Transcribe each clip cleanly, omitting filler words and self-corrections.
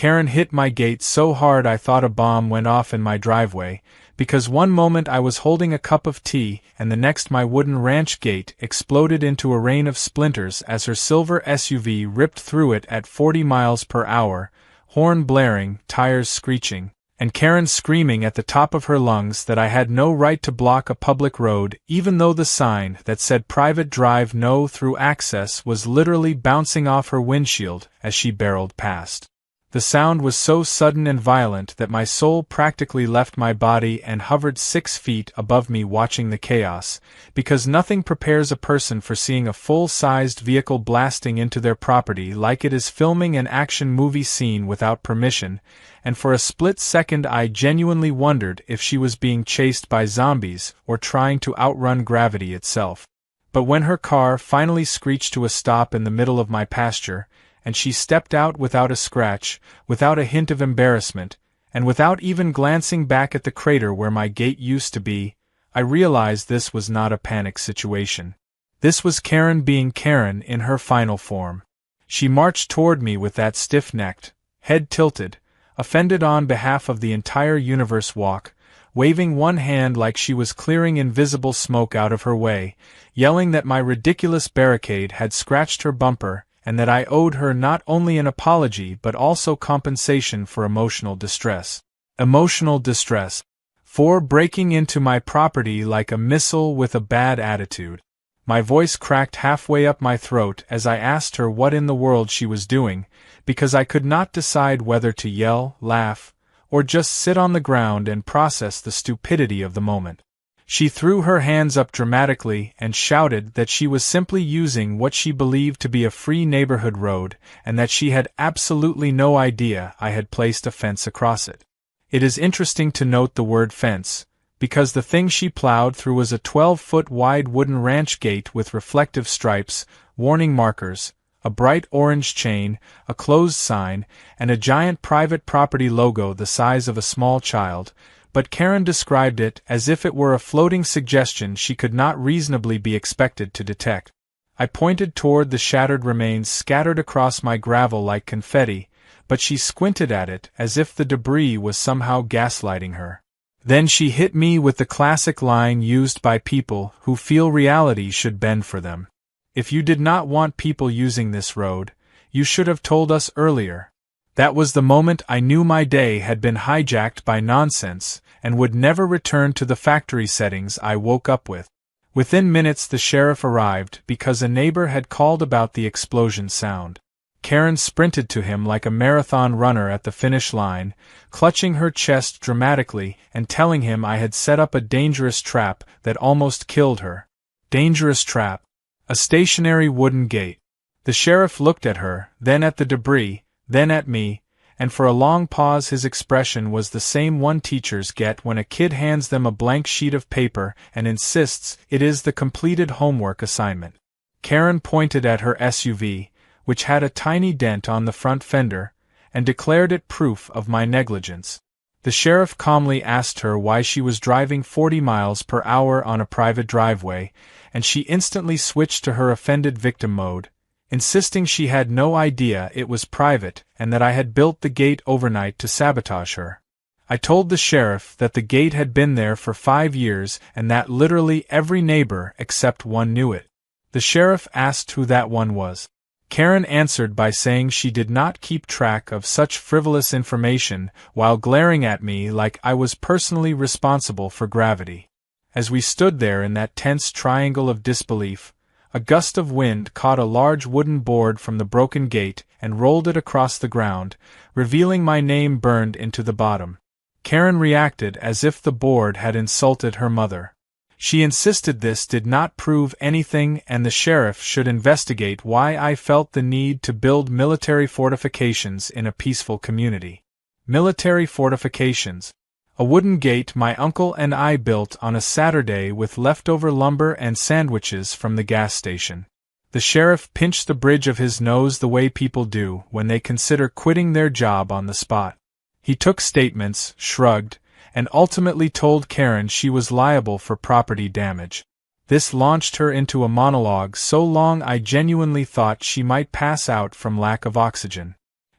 Karen hit my gate so hard I thought a bomb went off in my driveway, because one moment I was holding a cup of tea and the next my wooden ranch gate exploded into a rain of splinters as her silver SUV ripped through it at 40 miles per hour, horn blaring, tires screeching, and Karen screaming at the top of her lungs that I had no right to block a public road even though the sign that said private drive no through access was literally bouncing off her windshield as she barreled past. The sound was so sudden and violent that my soul practically left my body and hovered 6 feet above me watching the chaos, because nothing prepares a person for seeing a full-sized vehicle blasting into their property like it is filming an action movie scene without permission, and for a split second I genuinely wondered if she was being chased by zombies or trying to outrun gravity itself. But when her car finally screeched to a stop in the middle of my pasture, and she stepped out without a scratch, without a hint of embarrassment, and without even glancing back at the crater where my gate used to be, I realized this was not a panic situation. This was Karen being Karen in her final form. She marched toward me with that stiff-necked, head tilted, offended on behalf of the entire universe walk, waving one hand like she was clearing invisible smoke out of her way, yelling that my ridiculous barricade had scratched her bumper, and that I owed her not only an apology but also compensation for emotional distress. Emotional distress. For breaking into my property like a missile with a bad attitude. My voice cracked halfway up my throat as I asked her what in the world she was doing, because I could not decide whether to yell, laugh, or just sit on the ground and process the stupidity of the moment. She threw her hands up dramatically and shouted that she was simply using what she believed to be a free neighborhood road and that she had absolutely no idea I had placed a fence across it. It is interesting to note the word fence, because the thing she plowed through was a 12-foot wide wooden ranch gate with reflective stripes, warning markers, a bright orange chain, a closed sign, and a giant private property logo the size of a small child, but Karen described it as if it were a floating suggestion she could not reasonably be expected to detect. I pointed toward the shattered remains scattered across my gravel like confetti, but she squinted at it as if the debris was somehow gaslighting her. Then she hit me with the classic line used by people who feel reality should bend for them. If you did not want people using this road, you should have told us earlier. That was the moment I knew my day had been hijacked by nonsense and would never return to the factory settings I woke up with. Within minutes the sheriff arrived because a neighbor had called about the explosion sound. Karen sprinted to him like a marathon runner at the finish line, clutching her chest dramatically and telling him I had set up a dangerous trap that almost killed her. Dangerous trap. A stationary wooden gate. The sheriff looked at her, then at the debris, then at me, and for a long pause his expression was the same one teachers get when a kid hands them a blank sheet of paper and insists it is the completed homework assignment. Karen pointed at her SUV, which had a tiny dent on the front fender, and declared it proof of my negligence. The sheriff calmly asked her why she was driving 40 miles per hour on a private driveway, and she instantly switched to her offended victim mode, insisting she had no idea it was private and that I had built the gate overnight to sabotage her. I told the sheriff that the gate had been there for 5 years and that literally every neighbor except one knew it. The sheriff asked who that one was. Karen answered by saying she did not keep track of such frivolous information while glaring at me like I was personally responsible for gravity. As we stood there in that tense triangle of disbelief, a gust of wind caught a large wooden board from the broken gate and rolled it across the ground, revealing my name burned into the bottom. Karen reacted as if the board had insulted her mother. She insisted this did not prove anything and the sheriff should investigate why I felt the need to build military fortifications in a peaceful community. Military fortifications. A wooden gate my uncle and I built on a Saturday with leftover lumber and sandwiches from the gas station. The sheriff pinched the bridge of his nose the way people do when they consider quitting their job on the spot. He took statements, shrugged, and ultimately told Karen she was liable for property damage. This launched her into a monologue so long I genuinely thought she might pass out from lack of oxygen.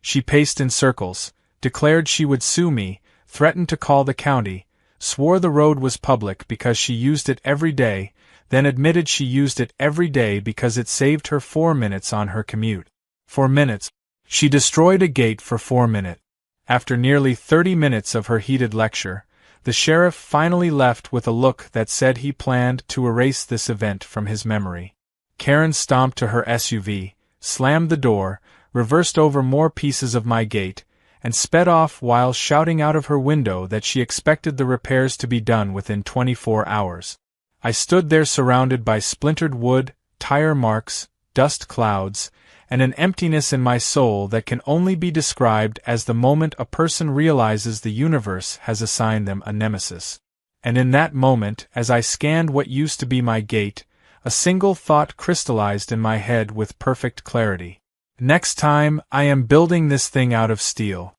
She paced in circles, declared she would sue me, threatened to call the county, swore the road was public because she used it every day, then admitted she used it every day because it saved her 4 minutes on her commute. 4 minutes. She destroyed a gate for 4 minutes. After nearly 30 minutes of her heated lecture, the sheriff finally left with a look that said he planned to erase this event from his memory. Karen stomped to her SUV, slammed the door, reversed over more pieces of my gate, and sped off while shouting out of her window that she expected the repairs to be done within 24 hours. I stood there surrounded by splintered wood, tire marks, dust clouds, and an emptiness in my soul that can only be described as the moment a person realizes the universe has assigned them a nemesis. And in that moment, as I scanned what used to be my gate, a single thought crystallized in my head with perfect clarity. Next time, I am building this thing out of steel.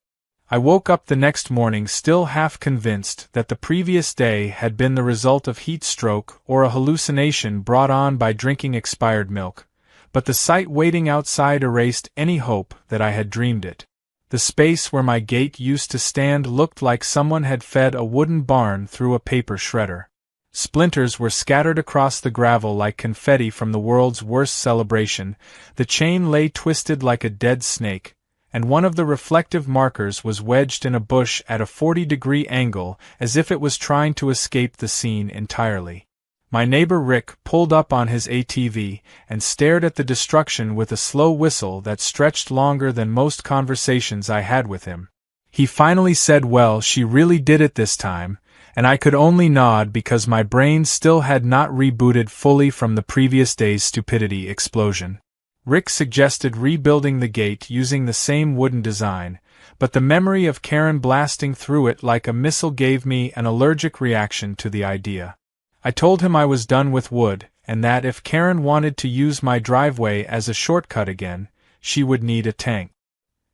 I woke up the next morning still half convinced that the previous day had been the result of heat stroke or a hallucination brought on by drinking expired milk, but the sight waiting outside erased any hope that I had dreamed it. The space where my gate used to stand looked like someone had fed a wooden barn through a paper shredder. Splinters were scattered across the gravel like confetti from the world's worst celebration, the chain lay twisted like a dead snake, and one of the reflective markers was wedged in a bush at a 40-degree angle as if it was trying to escape the scene entirely. My neighbor Rick pulled up on his ATV and stared at the destruction with a slow whistle that stretched longer than most conversations I had with him. He finally said, "Well, she really did it this time," and I could only nod because my brain still had not rebooted fully from the previous day's stupidity explosion. Rick suggested rebuilding the gate using the same wooden design, but the memory of Karen blasting through it like a missile gave me an allergic reaction to the idea. I told him I was done with wood, and that if Karen wanted to use my driveway as a shortcut again, she would need a tank.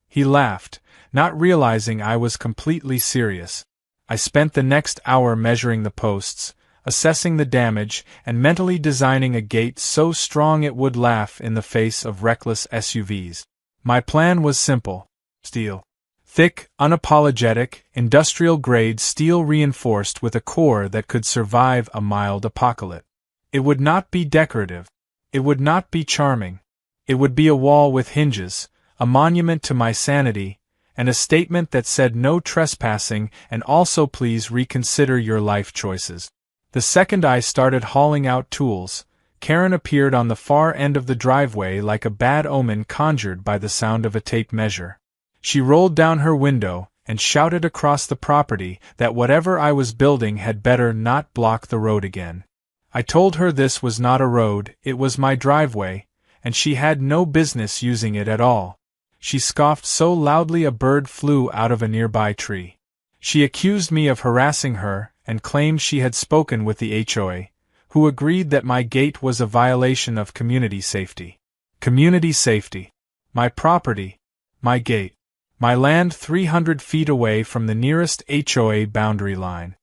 He laughed, not realizing I was completely serious. I spent the next hour measuring the posts, assessing the damage, and mentally designing a gate so strong it would laugh in the face of reckless SUVs. My plan was simple: steel. Thick, unapologetic, industrial-grade steel reinforced with a core that could survive a mild apocalypse. It would not be decorative. It would not be charming. It would be a wall with hinges, a monument to my sanity, and a statement that said no trespassing and also please reconsider your life choices. The second I started hauling out tools, Karen appeared on the far end of the driveway like a bad omen conjured by the sound of a tape measure. She rolled down her window and shouted across the property that whatever I was building had better not block the road again. I told her this was not a road, it was my driveway, and she had no business using it at all. She scoffed so loudly a bird flew out of a nearby tree. She accused me of harassing her and claimed she had spoken with the HOA, who agreed that my gate was a violation of community safety. Community safety. My property. My gate. My land 300 feet away from the nearest HOA boundary line.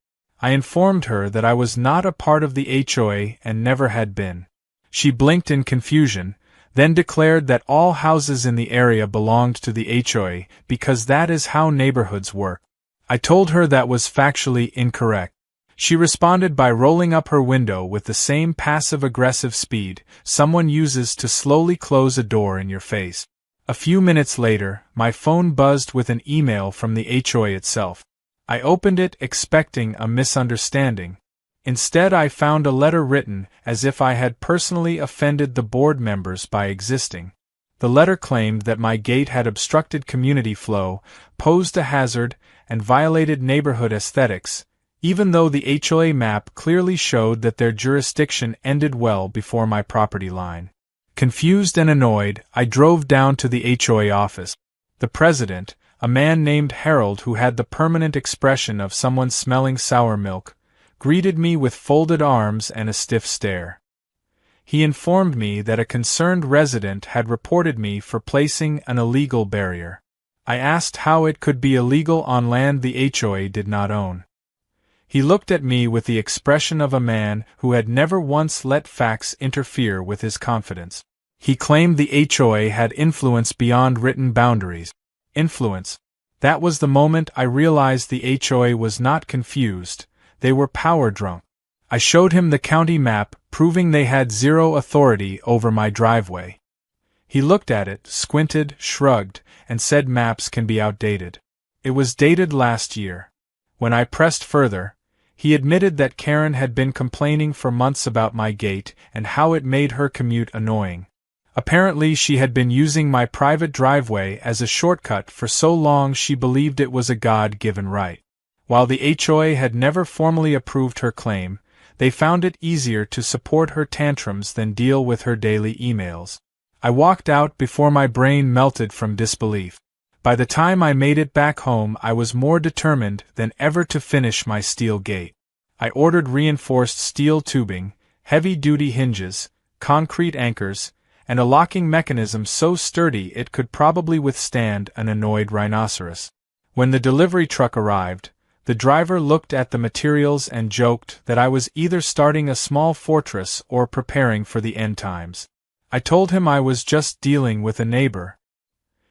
I informed her that I was not a part of the HOA and never had been. She blinked in confusion, then declared that all houses in the area belonged to the HOA because that is how neighborhoods work. I told her that was factually incorrect. She responded by rolling up her window with the same passive-aggressive speed someone uses to slowly close a door in your face. A few minutes later, my phone buzzed with an email from the HOA itself. I opened it expecting a misunderstanding. Instead, I found a letter written as if I had personally offended the board members by existing. The letter claimed that my gate had obstructed community flow, posed a hazard, and violated neighborhood aesthetics, even though the HOA map clearly showed that their jurisdiction ended well before my property line. Confused and annoyed, I drove down to the HOA office. The president, a man named Harold who had the permanent expression of someone smelling sour milk, greeted me with folded arms and a stiff stare. He informed me that a concerned resident had reported me for placing an illegal barrier. I asked how it could be illegal on land the HOA did not own. He looked at me with the expression of a man who had never once let facts interfere with his confidence. He claimed the HOA had influence beyond written boundaries. influence. That was the moment I realized the HOA was not confused, they were power-drunk. I showed him the county map, proving they had zero authority over my driveway. He looked at it, squinted, shrugged, and said maps can be outdated. It was dated last year. When I pressed further, he admitted that Karen had been complaining for months about my gate and how it made her commute annoying. Apparently she had been using my private driveway as a shortcut for so long she believed it was a God-given right. While the HOA had never formally approved her claim, they found it easier to support her tantrums than deal with her daily emails. I walked out before my brain melted from disbelief. By the time I made it back home, I was more determined than ever to finish my steel gate. I ordered reinforced steel tubing, heavy-duty hinges, concrete anchors, and a locking mechanism so sturdy it could probably withstand an annoyed rhinoceros. When the delivery truck arrived, the driver looked at the materials and joked that I was either starting a small fortress or preparing for the end times. I told him I was just dealing with a neighbor.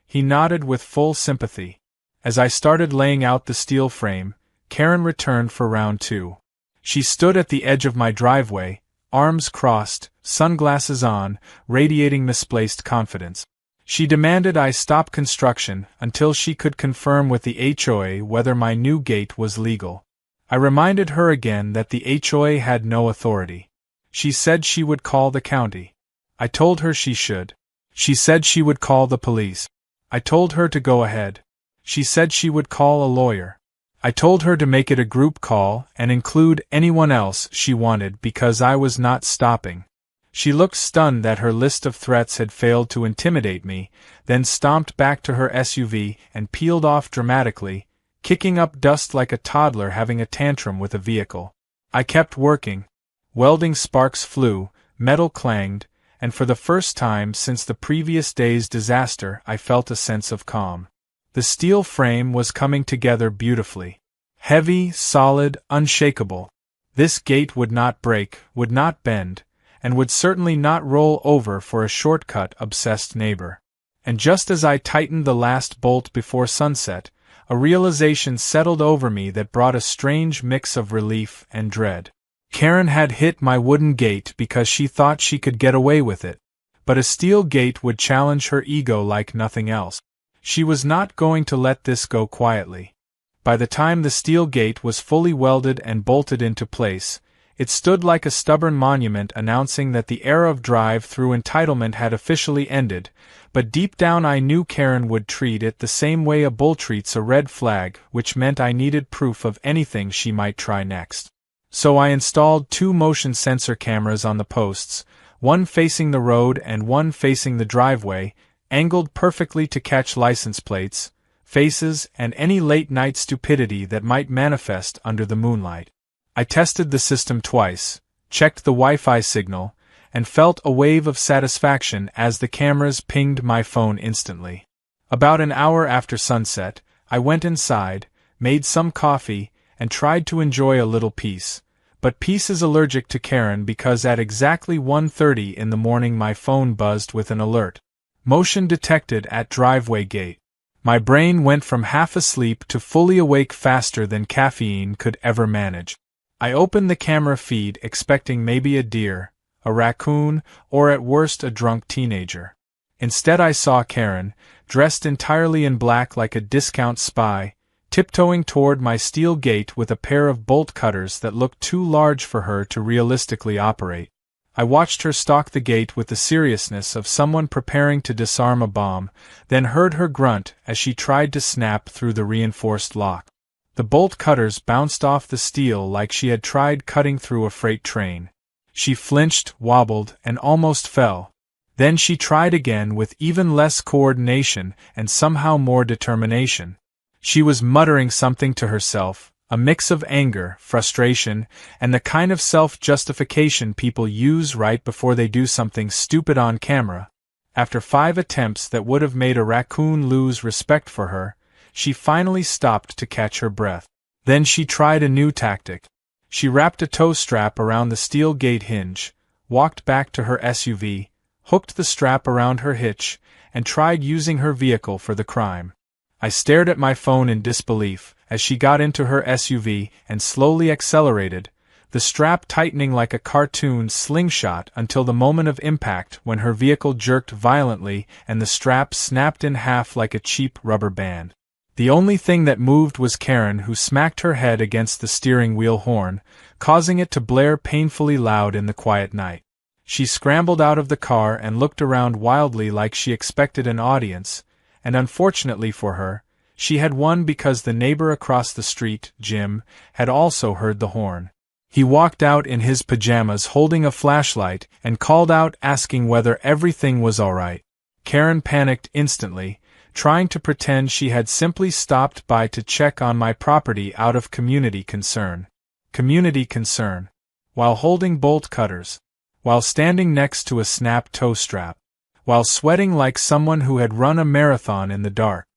He nodded with full sympathy. As I started laying out the steel frame, Karen returned for round two. She stood at the edge of my driveway, arms crossed, sunglasses on, radiating misplaced confidence. She demanded I stop construction until she could confirm with the HOA whether my new gate was legal. I reminded her again that the HOA had no authority. She said she would call the county. I told her she should. She said she would call the police. I told her to go ahead. She said she would call a lawyer. I told her to make it a group call and include anyone else she wanted because I was not stopping. She looked stunned that her list of threats had failed to intimidate me, then stomped back to her SUV and peeled off dramatically, kicking up dust like a toddler having a tantrum with a vehicle. I kept working. Welding sparks flew, metal clanged, and for the first time since the previous day's disaster I felt a sense of calm. The steel frame was coming together beautifully. Heavy, solid, unshakable. This gate would not break, would not bend, and would certainly not roll over for a shortcut-obsessed neighbor. And just as I tightened the last bolt before sunset, a realization settled over me that brought a strange mix of relief and dread. Karen had hit my wooden gate because she thought she could get away with it, but a steel gate would challenge her ego like nothing else. She was not going to let this go quietly. By the time the steel gate was fully welded and bolted into place, it stood like a stubborn monument announcing that the era of drive-through entitlement had officially ended, but deep down I knew Karen would treat it the same way a bull treats a red flag, which meant I needed proof of anything she might try next. So I installed 2 motion sensor cameras on the posts, one facing the road and one facing the driveway, angled perfectly to catch license plates, faces, and any late-night stupidity that might manifest under the moonlight. I tested the system twice, checked the Wi-Fi signal, and felt a wave of satisfaction as the cameras pinged my phone instantly. About an hour after sunset, I went inside, made some coffee, and tried to enjoy a little peace. But peace is allergic to Karen because at exactly 1:30 in the morning my phone buzzed with an alert. Motion detected at driveway gate. My brain went from half asleep to fully awake faster than caffeine could ever manage. I opened the camera feed expecting maybe a deer, a raccoon, or at worst a drunk teenager. Instead I saw Karen, dressed entirely in black like a discount spy, tiptoeing toward my steel gate with a pair of bolt cutters that looked too large for her to realistically operate. I watched her stalk the gate with the seriousness of someone preparing to disarm a bomb, then heard her grunt as she tried to snap through the reinforced lock. The bolt cutters bounced off the steel like she had tried cutting through a freight train. She flinched, wobbled, and almost fell. Then she tried again with even less coordination and somehow more determination. She was muttering something to herself, a mix of anger, frustration, and the kind of self-justification people use right before they do something stupid on camera. After 5 attempts that would have made a raccoon lose respect for her, she finally stopped to catch her breath. Then she tried a new tactic. She wrapped a tow strap around the steel gate hinge, walked back to her SUV, hooked the strap around her hitch, and tried using her vehicle for the crime. I stared at my phone in disbelief as she got into her SUV and slowly accelerated, the strap tightening like a cartoon slingshot until the moment of impact when her vehicle jerked violently and the strap snapped in half like a cheap rubber band. The only thing that moved was Karen, who smacked her head against the steering wheel horn, causing it to blare painfully loud in the quiet night. She scrambled out of the car and looked around wildly like she expected an audience, and unfortunately for her, she had one because the neighbor across the street, Jim, had also heard the horn. He walked out in his pajamas holding a flashlight and called out asking whether everything was all right. Karen panicked instantly, trying to pretend she had simply stopped by to check on my property out of community concern. Community concern. While holding bolt cutters. While standing next to a snap toe strap. While sweating like someone who had run a marathon in the dark.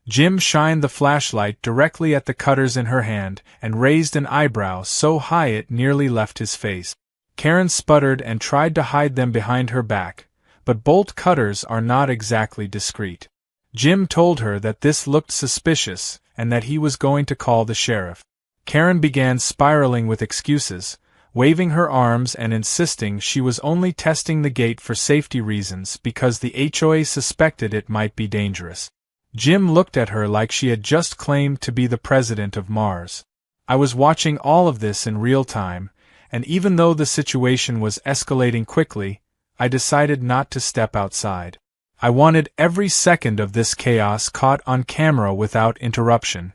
Jim shined the flashlight directly at the cutters in her hand and raised an eyebrow so high it nearly left his face. Karen sputtered and tried to hide them behind her back, but bolt cutters are not exactly discreet. Jim told her that this looked suspicious and that he was going to call the sheriff. Karen began spiraling with excuses, waving her arms and insisting she was only testing the gate for safety reasons because the HOA suspected it might be dangerous. Jim looked at her like she had just claimed to be the president of Mars. I was watching all of this in real time, and even though the situation was escalating quickly, I decided not to step outside. I wanted every second of this chaos caught on camera without interruption.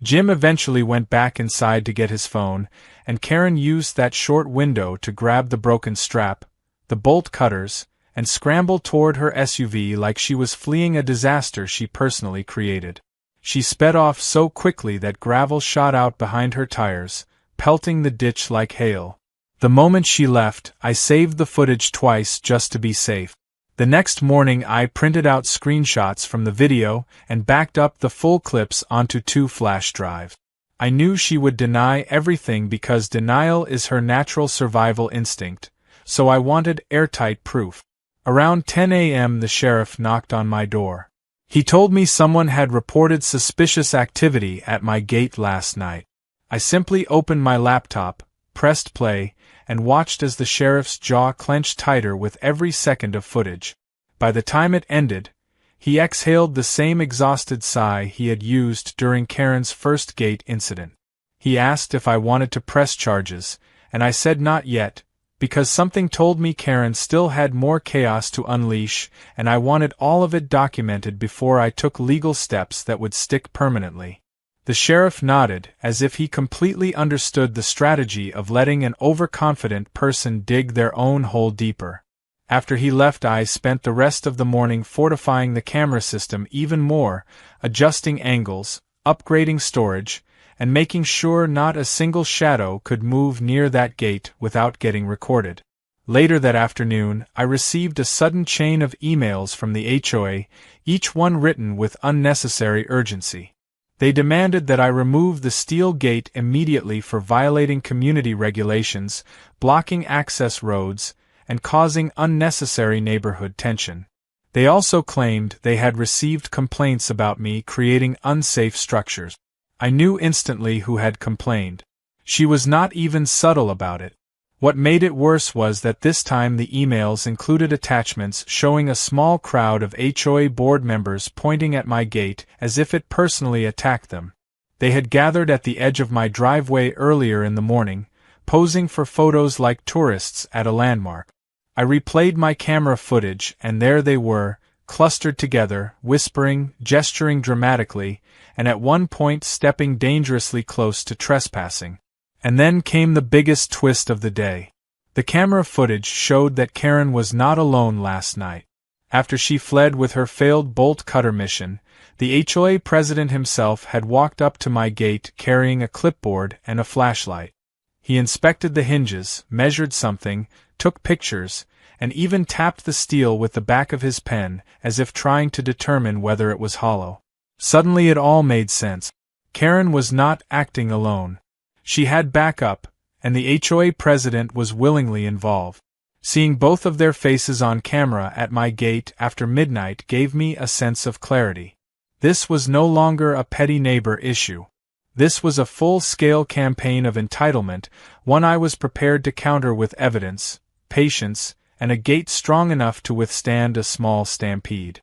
Jim eventually went back inside to get his phone, and Karen used that short window to grab the broken strap, the bolt cutters, and scramble toward her SUV like she was fleeing a disaster she personally created. She sped off so quickly that gravel shot out behind her tires, pelting the ditch like hail. The moment she left, I saved the footage twice just to be safe. The next morning I printed out screenshots from the video and backed up the full clips onto 2 flash drives. I knew she would deny everything because denial is her natural survival instinct, so I wanted airtight proof. Around 10 a.m. the sheriff knocked on my door. He told me someone had reported suspicious activity at my gate last night. I simply opened my laptop, pressed play, and watched as the sheriff's jaw clenched tighter with every second of footage. By the time it ended, he exhaled the same exhausted sigh he had used during Karen's first gate incident. He asked if I wanted to press charges, and I said not yet, because something told me Karen still had more chaos to unleash, and I wanted all of it documented before I took legal steps that would stick permanently. The sheriff nodded, as if he completely understood the strategy of letting an overconfident person dig their own hole deeper. After he left, I spent the rest of the morning fortifying the camera system even more, adjusting angles, upgrading storage, and making sure not a single shadow could move near that gate without getting recorded. Later that afternoon, I received a sudden chain of emails from the HOA, each one written with unnecessary urgency. They demanded that I remove the steel gate immediately for violating community regulations, blocking access roads, and causing unnecessary neighborhood tension. They also claimed they had received complaints about me creating unsafe structures. I knew instantly who had complained. She was not even subtle about it. What made it worse was that this time the emails included attachments showing a small crowd of HOA board members pointing at my gate as if it personally attacked them. They had gathered at the edge of my driveway earlier in the morning, posing for photos like tourists at a landmark. I replayed my camera footage, and there they were, clustered together, whispering, gesturing dramatically, and at one point stepping dangerously close to trespassing. And then came the biggest twist of the day. The camera footage showed that Karen was not alone last night. After she fled with her failed bolt cutter mission, the HOA president himself had walked up to my gate carrying a clipboard and a flashlight. He inspected the hinges, measured something, took pictures, and even tapped the steel with the back of his pen as if trying to determine whether it was hollow. Suddenly it all made sense. Karen was not acting alone. She had backup, and the HOA president was willingly involved. Seeing both of their faces on camera at my gate after midnight gave me a sense of clarity. This was no longer a petty neighbor issue. This was a full-scale campaign of entitlement, one I was prepared to counter with evidence, patience, and a gate strong enough to withstand a small stampede.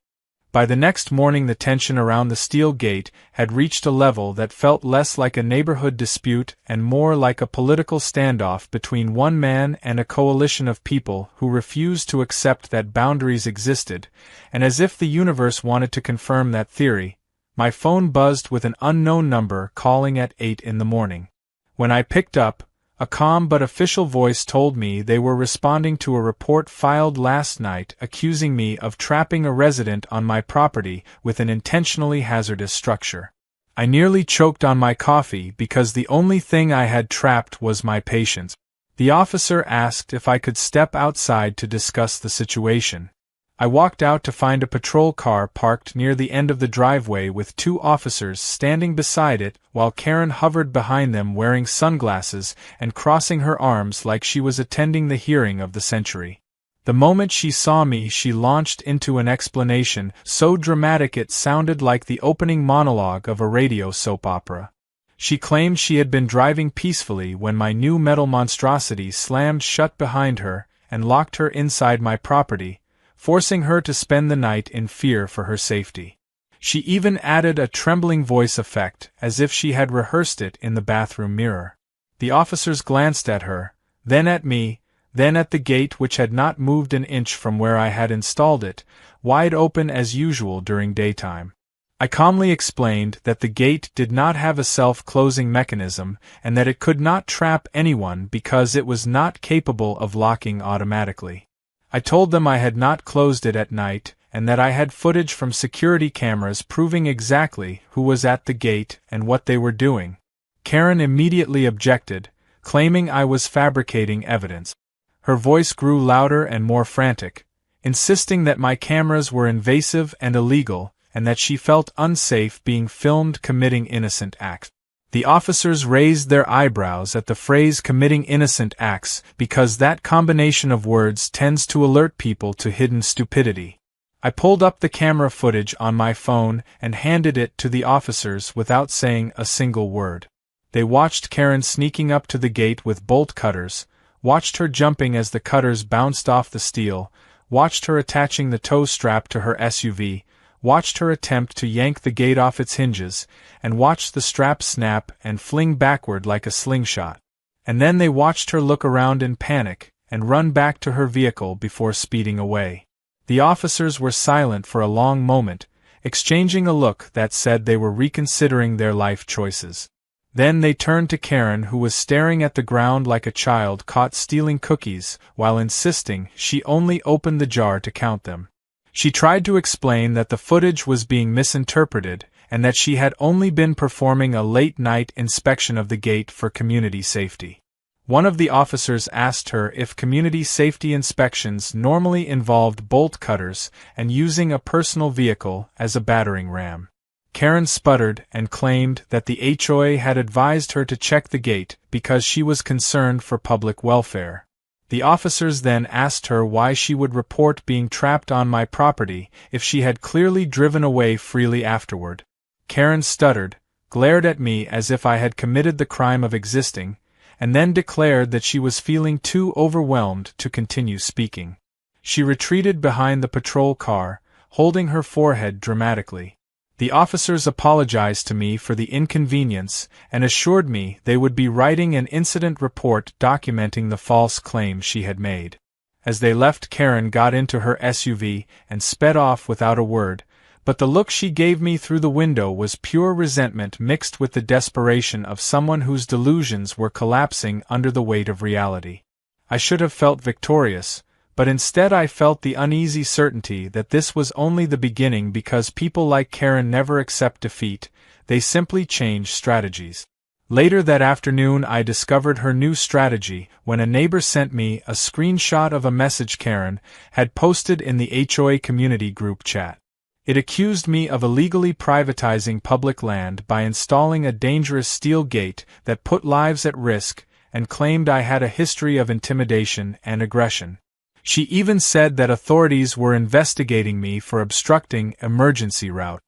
By the next morning the tension around the steel gate had reached a level that felt less like a neighborhood dispute and more like a political standoff between one man and a coalition of people who refused to accept that boundaries existed, and as if the universe wanted to confirm that theory, my phone buzzed with an unknown number calling at 8 in the morning. When I picked up, a calm but official voice told me they were responding to a report filed last night accusing me of trapping a resident on my property with an intentionally hazardous structure. I nearly choked on my coffee because the only thing I had trapped was my patience. The officer asked if I could step outside to discuss the situation. I walked out to find a patrol car parked near the end of the driveway with 2 officers standing beside it while Karen hovered behind them wearing sunglasses and crossing her arms like she was attending the hearing of the century. The moment she saw me, she launched into an explanation so dramatic it sounded like the opening monologue of a radio soap opera. She claimed she had been driving peacefully when my new metal monstrosity slammed shut behind her and locked her inside my property, forcing her to spend the night in fear for her safety. She even added a trembling voice effect, as if she had rehearsed it in the bathroom mirror. The officers glanced at her, then at me, then at the gate which had not moved an inch from where I had installed it, wide open as usual during daytime. I calmly explained that the gate did not have a self-closing mechanism and that it could not trap anyone because it was not capable of locking automatically. I told them I had not closed it at night and that I had footage from security cameras proving exactly who was at the gate and what they were doing. Karen immediately objected, claiming I was fabricating evidence. Her voice grew louder and more frantic, insisting that my cameras were invasive and illegal and that she felt unsafe being filmed committing innocent acts. The officers raised their eyebrows at the phrase committing innocent acts because that combination of words tends to alert people to hidden stupidity. I pulled up the camera footage on my phone and handed it to the officers without saying a single word. They watched Karen sneaking up to the gate with bolt cutters, watched her jumping as the cutters bounced off the steel, watched her attaching the tow strap to her SUV, watched her attempt to yank the gate off its hinges, and watched the strap snap and fling backward like a slingshot. And then they watched her look around in panic and run back to her vehicle before speeding away. The officers were silent for a long moment, exchanging a look that said they were reconsidering their life choices. Then they turned to Karen, who was staring at the ground like a child caught stealing cookies, while insisting she only opened the jar to count them. She tried to explain that the footage was being misinterpreted and that she had only been performing a late-night inspection of the gate for community safety. One of the officers asked her if community safety inspections normally involved bolt cutters and using a personal vehicle as a battering ram. Karen sputtered and claimed that the HOA had advised her to check the gate because she was concerned for public welfare. The officers then asked her why she would report being trapped on my property if she had clearly driven away freely afterward. Karen stuttered, glared at me as if I had committed the crime of existing, and then declared that she was feeling too overwhelmed to continue speaking. She retreated behind the patrol car, holding her forehead dramatically. The officers apologized to me for the inconvenience and assured me they would be writing an incident report documenting the false claims she had made. As they left, Karen got into her SUV and sped off without a word, but the look she gave me through the window was pure resentment mixed with the desperation of someone whose delusions were collapsing under the weight of reality. I should have felt victorious, but instead I felt the uneasy certainty that this was only the beginning because people like Karen never accept defeat, they simply change strategies. Later that afternoon I discovered her new strategy when a neighbor sent me a screenshot of a message Karen had posted in the HOA community group chat. It accused me of illegally privatizing public land by installing a dangerous steel gate that put lives at risk and claimed I had a history of intimidation and aggression. She even said that authorities were investigating me for obstructing emergency route.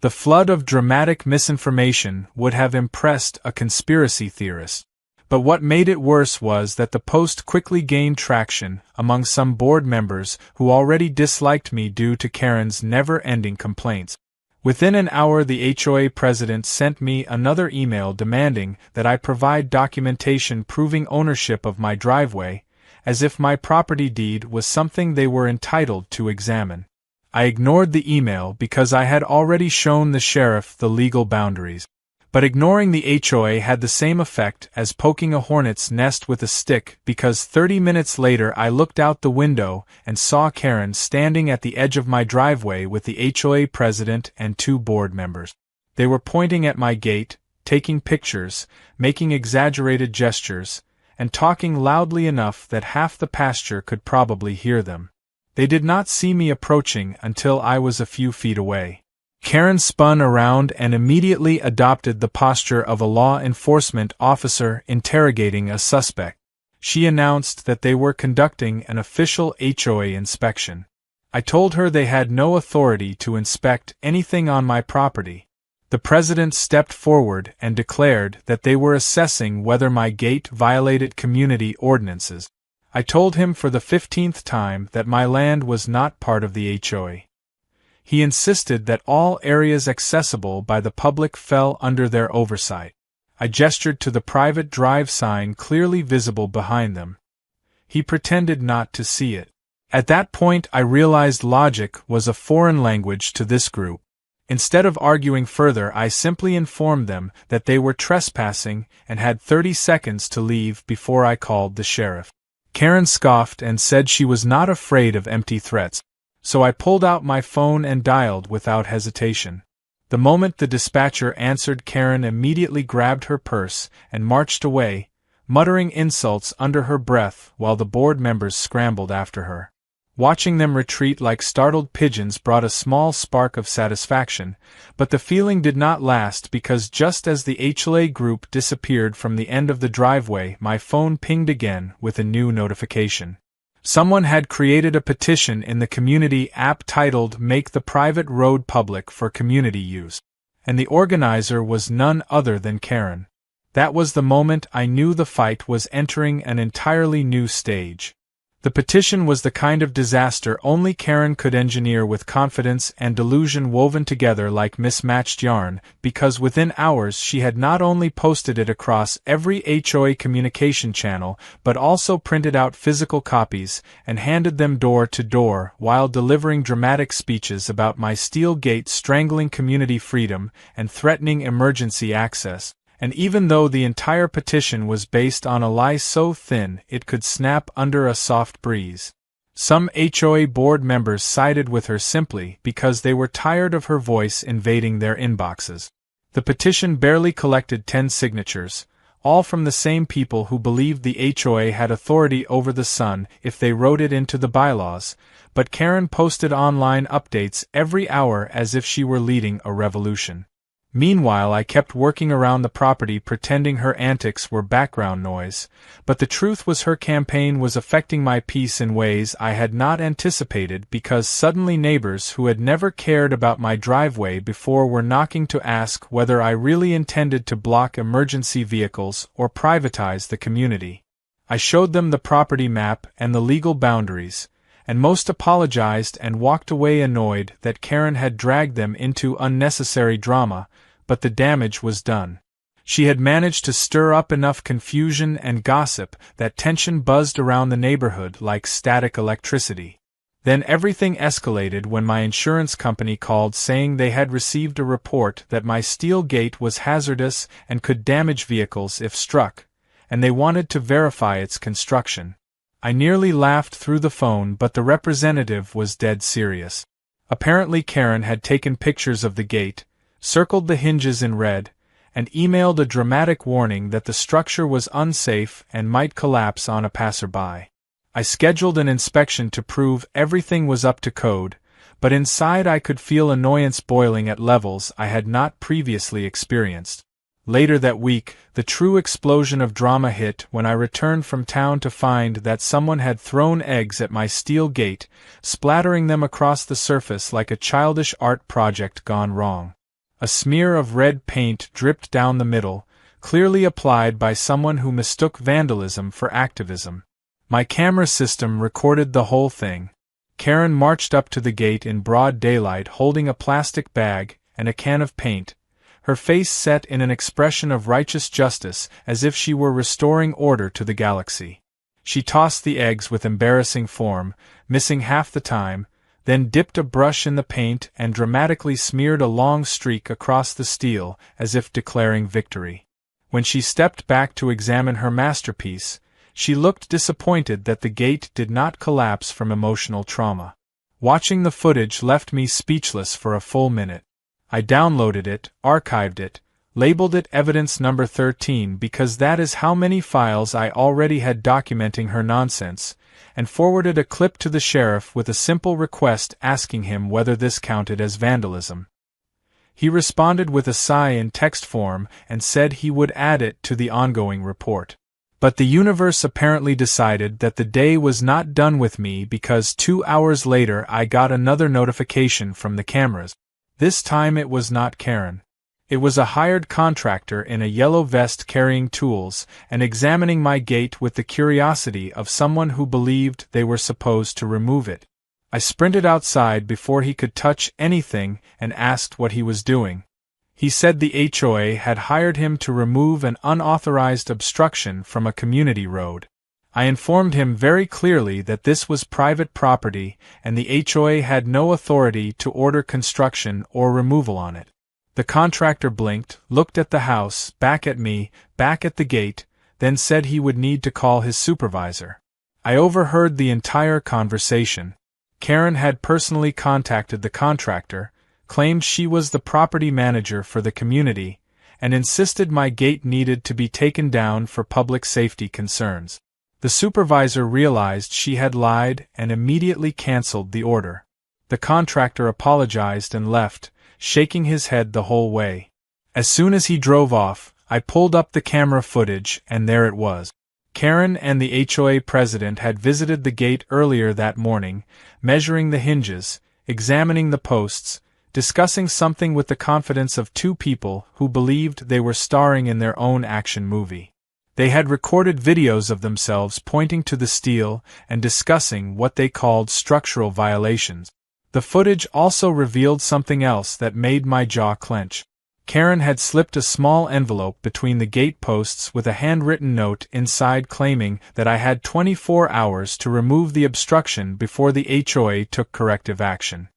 The flood of dramatic misinformation would have impressed a conspiracy theorist. But what made it worse was that the post quickly gained traction among some board members who already disliked me due to Karen's never-ending complaints. Within an hour, the HOA president sent me another email demanding that I provide documentation proving ownership of my driveway, as if my property deed was something they were entitled to examine. I ignored the email because I had already shown the sheriff the legal boundaries. But ignoring the HOA had the same effect as poking a hornet's nest with a stick, because 30 minutes later I looked out the window and saw Karen standing at the edge of my driveway with the HOA president and 2 board members. They were pointing at my gate, taking pictures, making exaggerated gestures, and talking loudly enough that half the pasture could probably hear them. They did not see me approaching until I was a few feet away. Karen spun around and immediately adopted the posture of a law enforcement officer interrogating a suspect. She announced that they were conducting an official HOA inspection. I told her they had no authority to inspect anything on my property. The president stepped forward and declared that they were assessing whether my gate violated community ordinances. I told him for the 15th time that my land was not part of the HOA. He insisted that all areas accessible by the public fell under their oversight. I gestured to the private drive sign clearly visible behind them. He pretended not to see it. At that point I realized logic was a foreign language to this group. Instead of arguing further, I simply informed them that they were trespassing and had 30 seconds to leave before I called the sheriff. Karen scoffed and said she was not afraid of empty threats. So I pulled out my phone and dialed without hesitation. The moment the dispatcher answered, Karen immediately grabbed her purse and marched away, muttering insults under her breath while the board members scrambled after her. Watching them retreat like startled pigeons brought a small spark of satisfaction, but the feeling did not last because just as the HOA group disappeared from the end of the driveway, my phone pinged again with a new notification. Someone had created a petition in the community app titled "Make the Private Road Public for Community Use," and the organizer was none other than Karen. That was the moment I knew the fight was entering an entirely new stage. The petition was the kind of disaster only Karen could engineer with confidence and delusion woven together like mismatched yarn, because within hours she had not only posted it across every HOA communication channel, but also printed out physical copies and handed them door to door while delivering dramatic speeches about my steel gate strangling community freedom and threatening emergency access. And even though the entire petition was based on a lie so thin it could snap under a soft breeze, some HOA board members sided with her simply because they were tired of her voice invading their inboxes. The petition barely collected 10 signatures, all from the same people who believed the HOA had authority over the sun if they wrote it into the bylaws, but Karen posted online updates every hour as if she were leading a revolution. Meanwhile, I kept working around the property pretending her antics were background noise, but the truth was her campaign was affecting my peace in ways I had not anticipated because suddenly neighbors who had never cared about my driveway before were knocking to ask whether I really intended to block emergency vehicles or privatize the community. I showed them the property map and the legal boundaries, and most apologized and walked away annoyed that Karen had dragged them into unnecessary drama. But the damage was done. She had managed to stir up enough confusion and gossip that tension buzzed around the neighborhood like static electricity. Then everything escalated when my insurance company called saying they had received a report that my steel gate was hazardous and could damage vehicles if struck, and they wanted to verify its construction. I nearly laughed through the phone, but the representative was dead serious. Apparently Karen had taken pictures of the gate, circled the hinges in red, and emailed a dramatic warning that the structure was unsafe and might collapse on a passerby. I scheduled an inspection to prove everything was up to code, but inside I could feel annoyance boiling at levels I had not previously experienced. Later that week, the true explosion of drama hit when I returned from town to find that someone had thrown eggs at my steel gate, splattering them across the surface like a childish art project gone wrong. A smear of red paint dripped down the middle, clearly applied by someone who mistook vandalism for activism. My camera system recorded the whole thing. Karen marched up to the gate in broad daylight holding a plastic bag and a can of paint, her face set in an expression of righteous justice as if she were restoring order to the galaxy. She tossed the eggs with embarrassing form, missing half the time, then dipped a brush in the paint and dramatically smeared a long streak across the steel as if declaring victory. When she stepped back to examine her masterpiece, she looked disappointed that the gate did not collapse from emotional trauma. Watching the footage left me speechless for a full minute. I downloaded it, archived it, labeled it evidence number 13 because that is how many files I already had documenting her nonsense, and forwarded a clip to the sheriff with a simple request asking him whether this counted as vandalism. He responded with a sigh in text form and said he would add it to the ongoing report. But the universe apparently decided that the day was not done with me because 2 hours later I got another notification from the cameras. This time it was not Karen. It was a hired contractor in a yellow vest carrying tools and examining my gate with the curiosity of someone who believed they were supposed to remove it. I sprinted outside before he could touch anything and asked what he was doing. He said the HOA had hired him to remove an unauthorized obstruction from a community road. I informed him very clearly that this was private property and the HOA had no authority to order construction or removal on it. The contractor blinked, looked at the house, back at me, back at the gate, then said he would need to call his supervisor. I overheard the entire conversation. Karen had personally contacted the contractor, claimed she was the property manager for the community, and insisted my gate needed to be taken down for public safety concerns. The supervisor realized she had lied and immediately canceled the order. The contractor apologized and left, shaking his head the whole way. As soon as he drove off, I pulled up the camera footage and there it was. Karen and the HOA president had visited the gate earlier that morning, measuring the hinges, examining the posts, discussing something with the confidence of two people who believed they were starring in their own action movie. They had recorded videos of themselves pointing to the steel and discussing what they called structural violations. The footage also revealed something else that made my jaw clench. Karen had slipped a small envelope between the gate posts with a handwritten note inside claiming that I had 24 hours to remove the obstruction before the HOA took corrective action.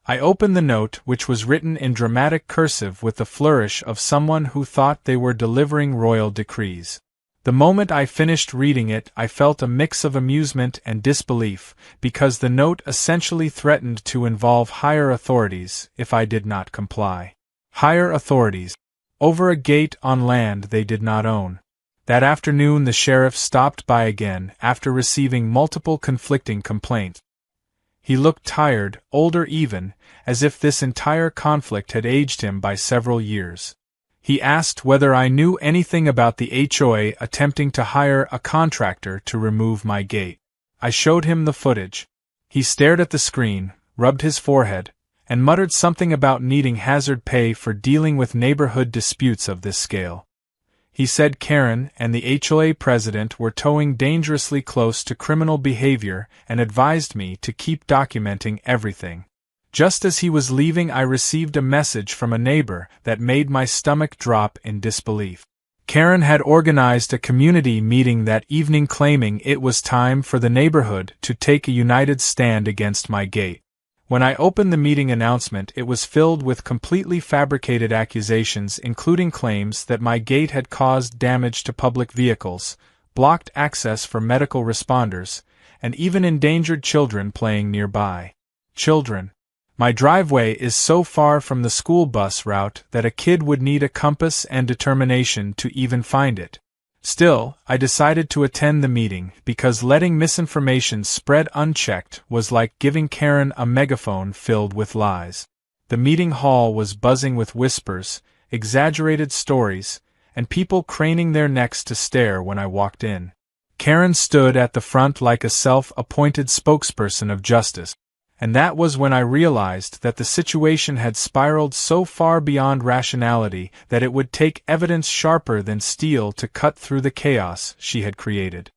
I opened the note, which was written in dramatic cursive with the flourish of someone who thought they were delivering royal decrees. The moment I finished reading it, I felt a mix of amusement and disbelief, because the note essentially threatened to involve higher authorities if I did not comply. Higher authorities. Over a gate on land they did not own. That afternoon the sheriff stopped by again after receiving multiple conflicting complaints. He looked tired, older even, as if this entire conflict had aged him by several years. He asked whether I knew anything about the HOA attempting to hire a contractor to remove my gate. I showed him the footage. He stared at the screen, rubbed his forehead, and muttered something about needing hazard pay for dealing with neighborhood disputes of this scale. He said Karen and the HOA president were towing dangerously close to criminal behavior and advised me to keep documenting everything. Just as he was leaving, I received a message from a neighbor that made my stomach drop in disbelief. Karen had organized a community meeting that evening claiming it was time for the neighborhood to take a united stand against my gate. When I opened the meeting announcement, it was filled with completely fabricated accusations, including claims that my gate had caused damage to public vehicles, blocked access for medical responders, and even endangered children playing nearby. Children. My driveway is so far from the school bus route that a kid would need a compass and determination to even find it. Still, I decided to attend the meeting because letting misinformation spread unchecked was like giving Karen a megaphone filled with lies. The meeting hall was buzzing with whispers, exaggerated stories, and people craning their necks to stare when I walked in. Karen stood at the front like a self-appointed spokesperson of justice, And that was when I realized that the situation had spiraled so far beyond rationality that it would take evidence sharper than steel to cut through the chaos she had created.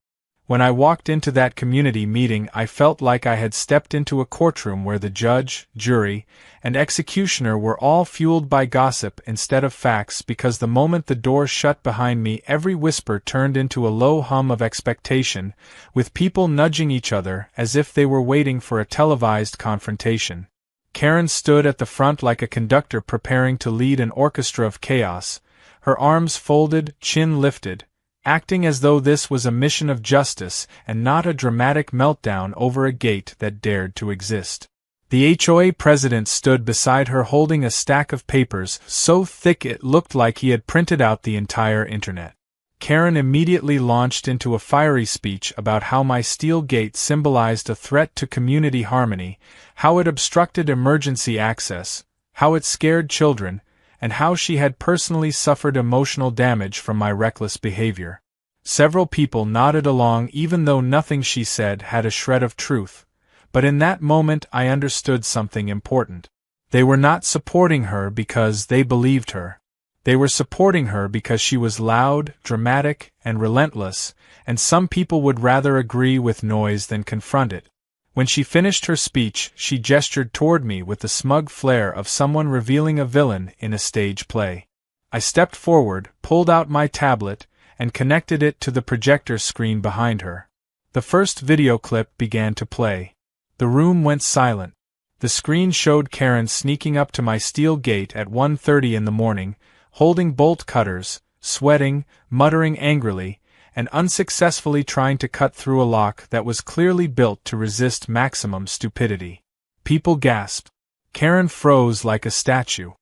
When I walked into that community meeting, I felt like I had stepped into a courtroom where the judge, jury, and executioner were all fueled by gossip instead of facts, because the moment the door shut behind me, every whisper turned into a low hum of expectation, with people nudging each other as if they were waiting for a televised confrontation. Karen stood at the front like a conductor preparing to lead an orchestra of chaos, her arms folded, chin lifted, acting as though this was a mission of justice and not a dramatic meltdown over a gate that dared to exist. The HOA president stood beside her holding a stack of papers so thick it looked like he had printed out the entire internet. Karen immediately launched into a fiery speech about how my steel gate symbolized a threat to community harmony, how it obstructed emergency access, how it scared children, and how she had personally suffered emotional damage from my reckless behavior. Several people nodded along even though nothing she said had a shred of truth, but in that moment I understood something important. They were not supporting her because they believed her. They were supporting her because she was loud, dramatic, and relentless, and some people would rather agree with noise than confront it. When she finished her speech, she gestured toward me with the smug flair of someone revealing a villain in a stage play. I stepped forward, pulled out my tablet, and connected it to the projector screen behind her. The first video clip began to play. The room went silent. The screen showed Karen sneaking up to my steel gate at 1:30 in the morning, holding bolt cutters, sweating, muttering angrily, and unsuccessfully trying to cut through a lock that was clearly built to resist maximum stupidity. People gasped. Karen froze like a statue.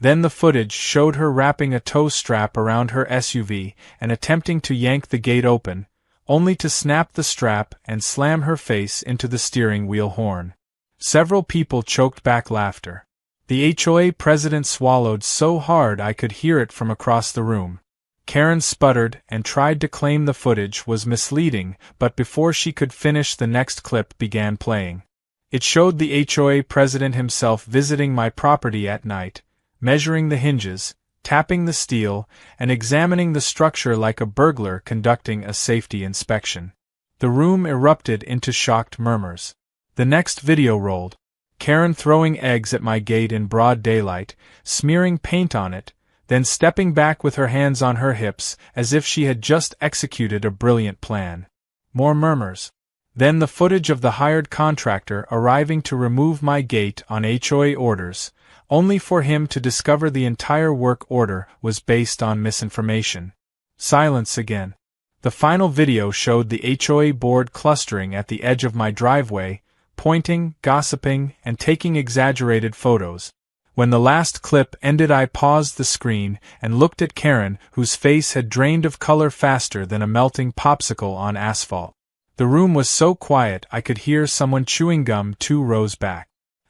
Then the footage showed her wrapping a tow strap around her SUV and attempting to yank the gate open, only to snap the strap and slam her face into the steering wheel horn. Several people choked back laughter. The HOA president swallowed so hard I could hear it from across the room. Karen sputtered and tried to claim the footage was misleading, but before she could finish, the next clip began playing. It showed the HOA president himself visiting my property at night, measuring the hinges, tapping the steel, and examining the structure like a burglar conducting a safety inspection. The room erupted into shocked murmurs. The next video rolled. Karen throwing eggs at my gate in broad daylight, smearing paint on it, then stepping back with her hands on her hips as if she had just executed a brilliant plan. More murmurs. Then the footage of the hired contractor arriving to remove my gate on HOA orders, only for him to discover the entire work order was based on misinformation. Silence again. The final video showed the HOA board clustering at the edge of my driveway, pointing, gossiping, and taking exaggerated photos. When the last clip ended, I paused the screen and looked at Karen, whose face had drained of color faster than a melting popsicle on asphalt. The room was so quiet I could hear someone chewing gum 2 rows back.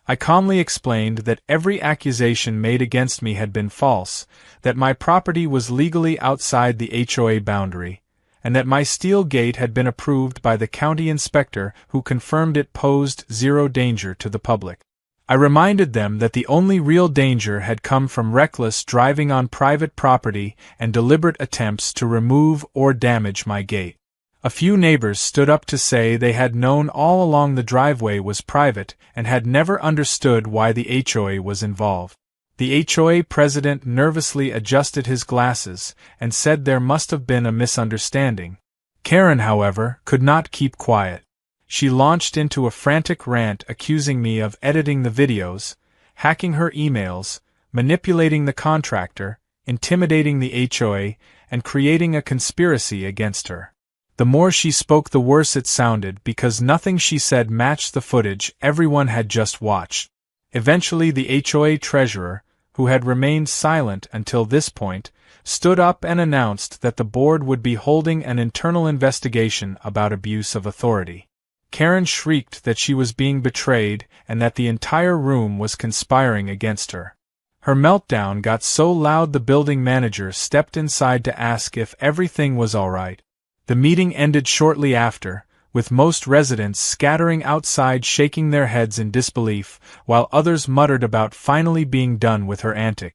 I calmly explained that every accusation made against me had been false, that my property was legally outside the HOA boundary, and that my steel gate had been approved by the county inspector, who confirmed it posed zero danger to the public. I reminded them that the only real danger had come from reckless driving on private property and deliberate attempts to remove or damage my gate. A few neighbors stood up to say they had known all along the driveway was private and had never understood why the HOA was involved. The HOA president nervously adjusted his glasses and said there must have been a misunderstanding. Karen, however, could not keep quiet. She launched into a frantic rant accusing me of editing the videos, hacking her emails, manipulating the contractor, intimidating the HOA, and creating a conspiracy against her. The more she spoke, the worse it sounded, because nothing she said matched the footage everyone had just watched. Eventually the HOA treasurer, who had remained silent until this point, stood up and announced that the board would be holding an internal investigation about abuse of authority. Karen shrieked that she was being betrayed and that the entire room was conspiring against her. Her meltdown got so loud the building manager stepped inside to ask if everything was all right. The meeting ended shortly after, with most residents scattering outside shaking their heads in disbelief, while others muttered about finally being done with her antic.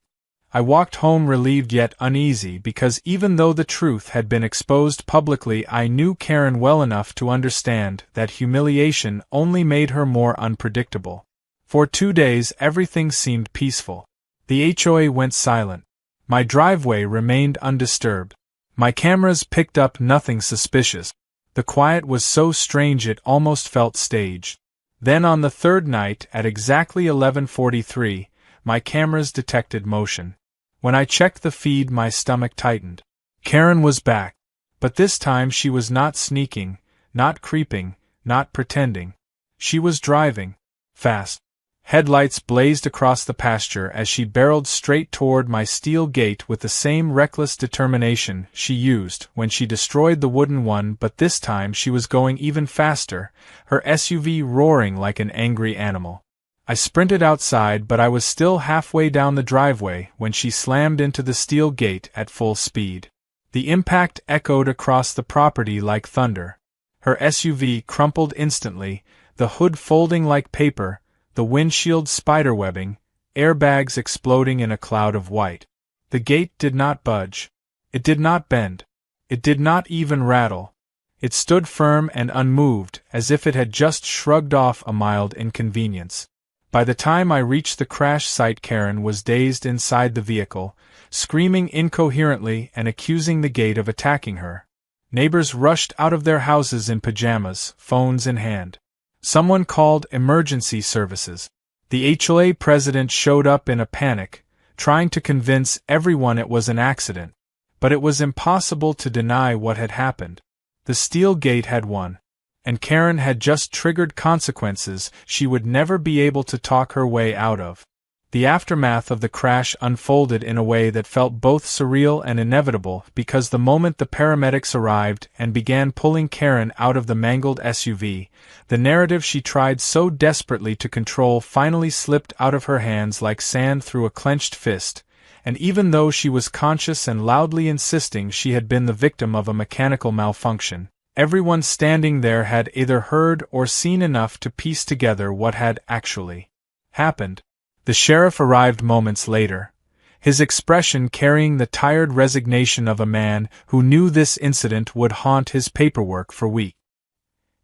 I walked home relieved yet uneasy because even though the truth had been exposed publicly, I knew Karen well enough to understand that humiliation only made her more unpredictable. For 2 days everything seemed peaceful. The HOA went silent. My driveway remained undisturbed. My cameras picked up nothing suspicious. The quiet was so strange it almost felt staged. Then on the third night, at exactly 11:43, my cameras detected motion. When I checked the feed, my stomach tightened. Karen was back. But this time she was not sneaking, not creeping, not pretending. She was driving. Fast. Headlights blazed across the pasture as she barreled straight toward my steel gate with the same reckless determination she used when she destroyed the wooden one, but this time she was going even faster, her SUV roaring like an angry animal. I sprinted outside, but I was still halfway down the driveway when she slammed into the steel gate at full speed. The impact echoed across the property like thunder. Her SUV crumpled instantly, the hood folding like paper, the windshield spiderwebbing, airbags exploding in a cloud of white. The gate did not budge. It did not bend. It did not even rattle. It stood firm and unmoved, as if it had just shrugged off a mild inconvenience. By the time I reached the crash site, Karen was dazed inside the vehicle, screaming incoherently and accusing the gate of attacking her. Neighbors rushed out of their houses in pajamas, phones in hand. Someone called emergency services. The HOA president showed up in a panic, trying to convince everyone it was an accident. But it was impossible to deny what had happened. The steel gate had won. And Karen had just triggered consequences she would never be able to talk her way out of. The aftermath of the crash unfolded in a way that felt both surreal and inevitable because the moment the paramedics arrived and began pulling Karen out of the mangled SUV, the narrative she tried so desperately to control finally slipped out of her hands like sand through a clenched fist, and even though she was conscious and loudly insisting she had been the victim of a mechanical malfunction, everyone standing there had either heard or seen enough to piece together what had actually happened. The sheriff arrived moments later, his expression carrying the tired resignation of a man who knew this incident would haunt his paperwork for weeks.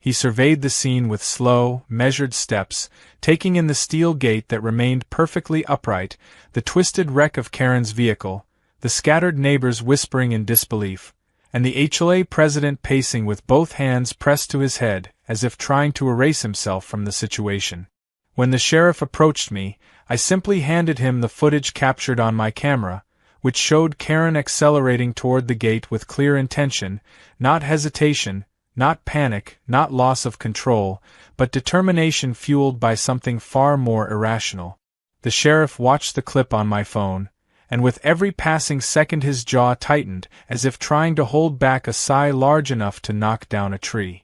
He surveyed the scene with slow, measured steps, taking in the steel gate that remained perfectly upright, the twisted wreck of Karen's vehicle, the scattered neighbors whispering in disbelief, and the HOA president pacing with both hands pressed to his head, as if trying to erase himself from the situation. When the sheriff approached me, I simply handed him the footage captured on my camera, which showed Karen accelerating toward the gate with clear intention, not hesitation, not panic, not loss of control, but determination fueled by something far more irrational. The sheriff watched the clip on my phone, and with every passing second his jaw tightened, as if trying to hold back a sigh large enough to knock down a tree.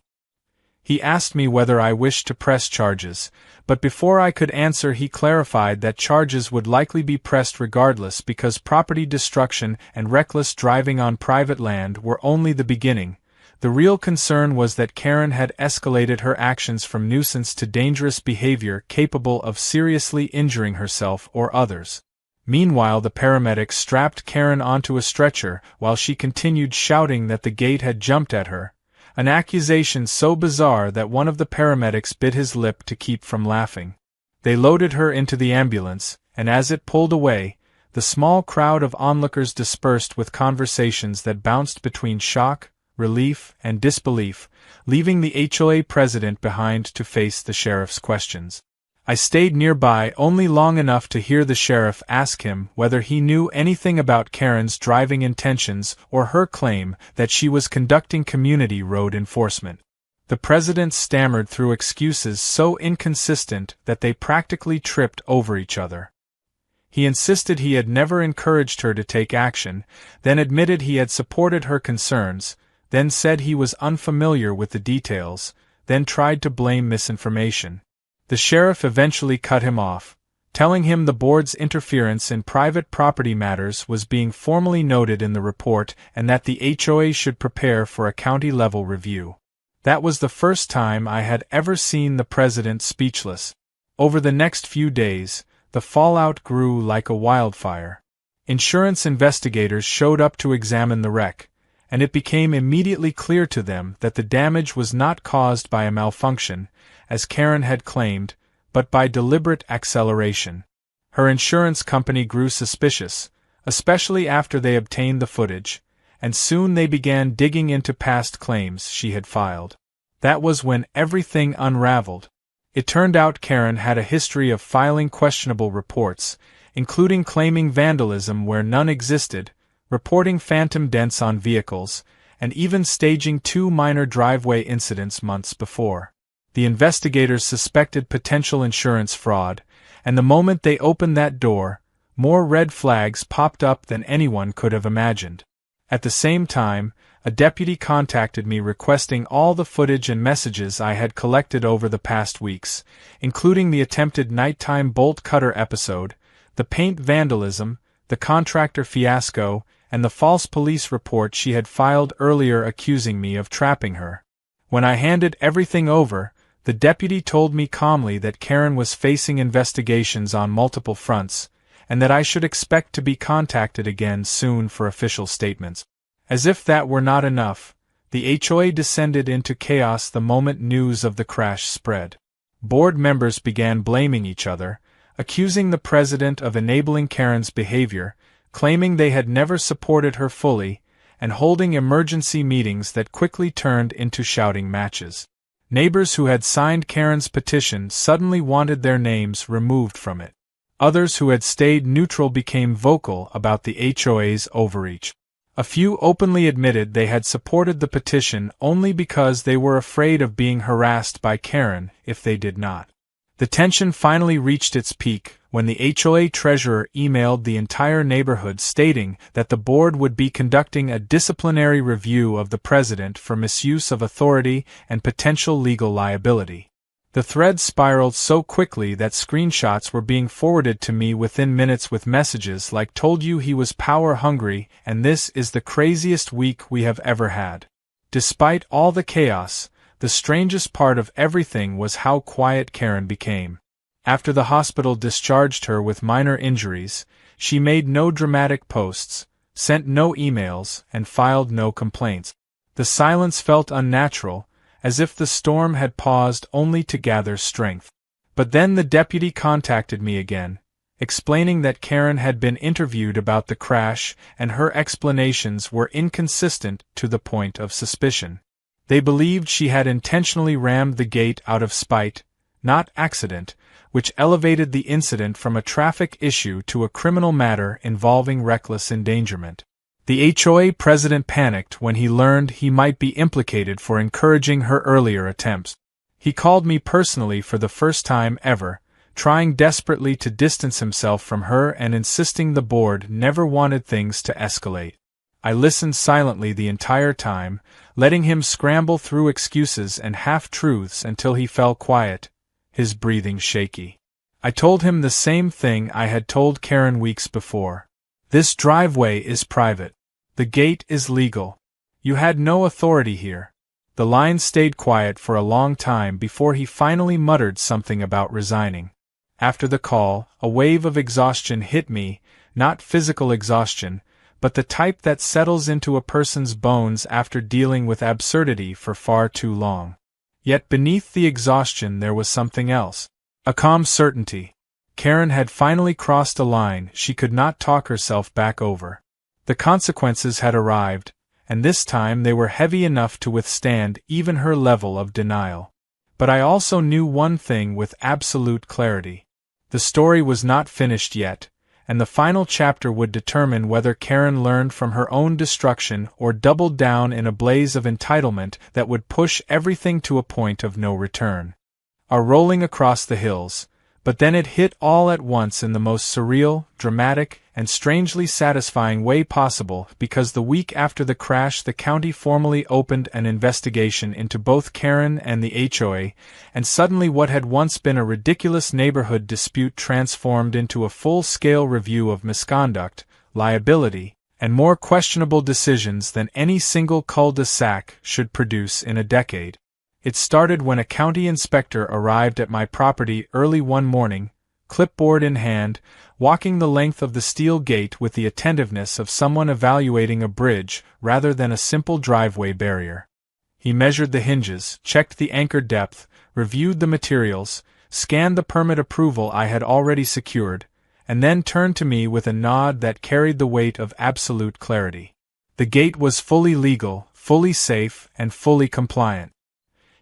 He asked me whether I wished to press charges, but before I could answer he clarified that charges would likely be pressed regardless because property destruction and reckless driving on private land were only the beginning. The real concern was that Karen had escalated her actions from nuisance to dangerous behavior capable of seriously injuring herself or others. Meanwhile, the paramedics strapped Karen onto a stretcher while she continued shouting that the gate had jumped at her, an accusation so bizarre that one of the paramedics bit his lip to keep from laughing. They loaded her into the ambulance, and as it pulled away, the small crowd of onlookers dispersed with conversations that bounced between shock, relief, and disbelief, leaving the HOA president behind to face the sheriff's questions. I stayed nearby only long enough to hear the sheriff ask him whether he knew anything about Karen's driving intentions or her claim that she was conducting community road enforcement. The president stammered through excuses so inconsistent that they practically tripped over each other. He insisted he had never encouraged her to take action, then admitted he had supported her concerns, then said he was unfamiliar with the details, then tried to blame misinformation. The sheriff eventually cut him off, telling him the board's interference in private property matters was being formally noted in the report and that the HOA should prepare for a county-level review. That was the first time I had ever seen the president speechless. Over the next few days, the fallout grew like a wildfire. Insurance investigators showed up to examine the wreck, and it became immediately clear to them that the damage was not caused by a malfunction, as Karen had claimed, but by deliberate acceleration. Her insurance company grew suspicious, especially after they obtained the footage, and soon they began digging into past claims she had filed. That was when everything unraveled. It turned out Karen had a history of filing questionable reports, including claiming vandalism where none existed, reporting phantom dents on vehicles, and even staging 2 minor driveway incidents months before. The investigators suspected potential insurance fraud, and the moment they opened that door, more red flags popped up than anyone could have imagined. At the same time, a deputy contacted me requesting all the footage and messages I had collected over the past weeks, including the attempted nighttime bolt cutter episode, the paint vandalism, the contractor fiasco, and the false police report she had filed earlier accusing me of trapping her. When I handed everything over, the deputy told me calmly that Karen was facing investigations on multiple fronts, and that I should expect to be contacted again soon for official statements. As if that were not enough, the HOA descended into chaos the moment news of the crash spread. Board members began blaming each other, accusing the president of enabling Karen's behavior, claiming they had never supported her fully, and holding emergency meetings that quickly turned into shouting matches. Neighbors who had signed Karen's petition suddenly wanted their names removed from it. Others who had stayed neutral became vocal about the HOA's overreach. A few openly admitted they had supported the petition only because they were afraid of being harassed by Karen if they did not. The tension finally reached its peak when the HOA treasurer emailed the entire neighborhood stating that the board would be conducting a disciplinary review of the president for misuse of authority and potential legal liability. The thread spiraled so quickly that screenshots were being forwarded to me within minutes with messages like "told you he was power hungry" and "this is the craziest week we have ever had." Despite all the chaos, the strangest part of everything was how quiet Karen became. After the hospital discharged her with minor injuries, she made no dramatic posts, sent no emails, and filed no complaints. The silence felt unnatural, as if the storm had paused only to gather strength. But then the deputy contacted me again, explaining that Karen had been interviewed about the crash and her explanations were inconsistent to the point of suspicion. They believed she had intentionally rammed the gate out of spite, not accident, which elevated the incident from a traffic issue to a criminal matter involving reckless endangerment. The HOA president panicked when he learned he might be implicated for encouraging her earlier attempts. He called me personally for the first time ever, trying desperately to distance himself from her and insisting the board never wanted things to escalate. I listened silently the entire time, letting him scramble through excuses and half-truths until he fell quiet, his breathing shaky. I told him the same thing I had told Karen weeks before. This driveway is private. The gate is legal. You had no authority here. The line stayed quiet for a long time before he finally muttered something about resigning. After the call, a wave of exhaustion hit me, not physical exhaustion, but the type that settles into a person's bones after dealing with absurdity for far too long. Yet beneath the exhaustion there was something else. A calm certainty. Karen had finally crossed a line she could not talk herself back over. The consequences had arrived, and this time they were heavy enough to withstand even her level of denial. But I also knew one thing with absolute clarity. The story was not finished yet, and the final chapter would determine whether Karen learned from her own destruction or doubled down in a blaze of entitlement that would push everything to a point of no return. Rolling across the hills, but then it hit all at once in the most surreal, dramatic, and strangely satisfying way possible because the week after the crash the county formally opened an investigation into both Karen and the HOA, and suddenly what had once been a ridiculous neighborhood dispute transformed into a full-scale review of misconduct, liability, and more questionable decisions than any single cul-de-sac should produce in a decade. It started when a county inspector arrived at my property early one morning, clipboard in hand, walking the length of the steel gate with the attentiveness of someone evaluating a bridge rather than a simple driveway barrier. He measured the hinges, checked the anchor depth, reviewed the materials, scanned the permit approval I had already secured, and then turned to me with a nod that carried the weight of absolute clarity. The gate was fully legal, fully safe, and fully compliant.